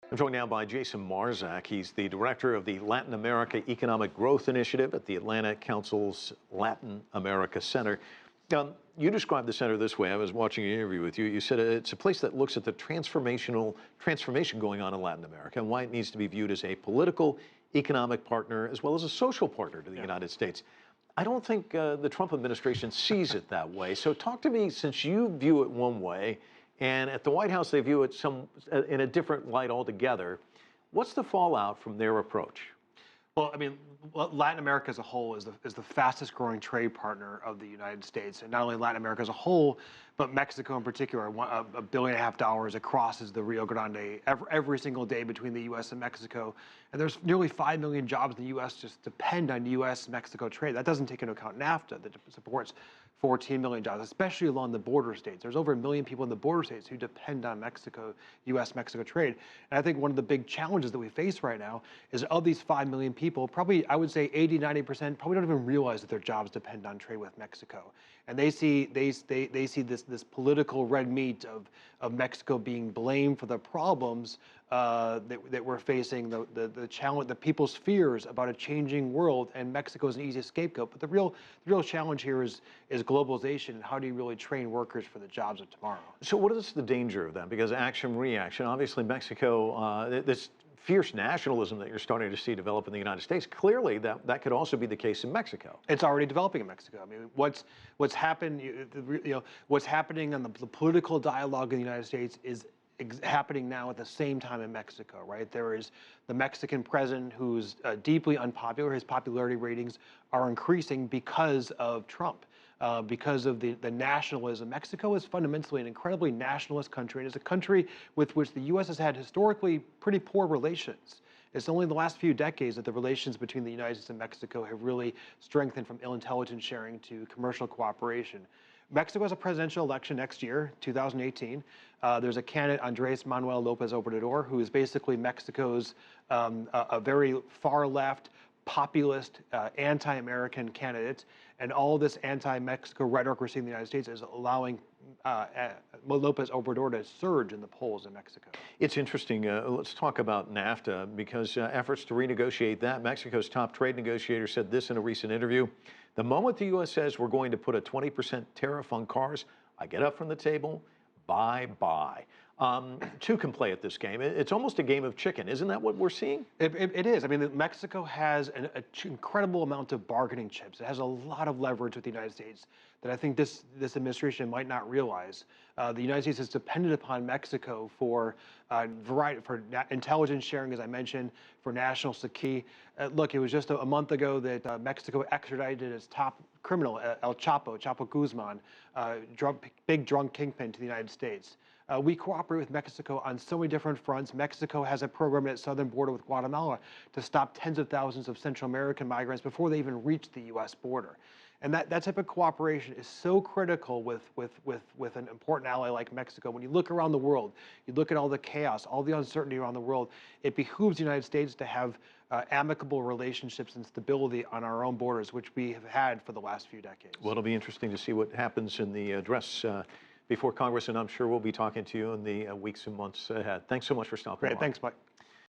I'm joined now by Jason Marczak. He's the director of the Latin America Economic Growth Initiative at the Atlantic Council's Latin America Center. You described the center this way. I was watching an interview with you. You said it's a place that looks at the transformation going on in Latin America and why it needs to be viewed as a political, economic partner as well as a social partner to the United States. I don't think the Trump administration sees it that way. So talk to me, since you view it one way, and at the White House they view it in a different light altogether. What's the fallout from their approach? Well, I mean, Latin America as a whole is the fastest growing trade partner of the United States. And not only Latin America as a whole, but Mexico in particular. $1.5 billion it crosses the Rio Grande every single day between the U.S. and Mexico. And there's nearly 5 million jobs in the U.S. just depend on U.S.-Mexico trade. That doesn't take into account NAFTA that supports 14 million jobs, especially along the border states. There's over 1 million people in the border states who depend on Mexico, U.S.-Mexico trade. And I think one of the big challenges that we face right now is of these 5 million people, probably I would say 80, 90% probably don't even realize that their jobs depend on trade with Mexico. And they see this political red meat of Mexico being blamed for the problems that we're facing, the challenge, the people's fears about a changing world, and Mexico is an easy scapegoat. But the real challenge here is globalization, and how do you really train workers for the jobs of tomorrow? So what is the danger of that? Because action, reaction, obviously Mexico, this fierce nationalism that you're starting to see develop in the United States, clearly that could also be the case in Mexico. It's already developing in Mexico. I mean, what's happened, what's happening on the political dialogue in the United States is happening now at the same time in Mexico, right? There is the Mexican president who's deeply unpopular. His popularity ratings are increasing because of Trump. Because of the nationalism. Mexico is fundamentally an incredibly nationalist country, and it's a country with which the U.S. has had historically pretty poor relations. It's only in the last few decades that the relations between the United States and Mexico have really strengthened from intelligence sharing to commercial cooperation. Mexico has a presidential election next year, 2018. There's a candidate, Andrés Manuel López Obrador, who is basically Mexico's a very far left, populist, anti-American candidate, and all this anti-Mexico rhetoric we're seeing in the United States is allowing López Obrador to surge in the polls in Mexico. It's interesting. Let's talk about NAFTA, because efforts to renegotiate that, Mexico's top trade negotiator said this in a recent interview: the moment the U.S. says we're going to put a 20% tariff on cars, I get up from the table, bye-bye. Two can play at this game. It's almost a game of chicken. Isn't that what we're seeing? It is. I mean, Mexico has an incredible amount of bargaining chips. It has a lot of leverage with the United States that I think this administration might not realize. The United States is dependent upon Mexico for intelligence sharing, as I mentioned, for national security. Look, it was just a month ago that Mexico extradited its top criminal, El Chapo Guzman, big drug kingpin, to the United States. We cooperate with Mexico on so many different fronts. Mexico has a program at its southern border with Guatemala to stop tens of thousands of Central American migrants before they even reach the U.S. border. And that type of cooperation is so critical with an important ally like Mexico. When you look around the world, you look at all the chaos, all the uncertainty around the world, it behooves the United States to have amicable relationships and stability on our own borders, which we have had for the last few decades. Well, it'll be interesting to see what happens in the address before Congress, and I'm sure we'll be talking to you in the weeks and months ahead. Thanks so much for stopping by. Great, thanks, Mike.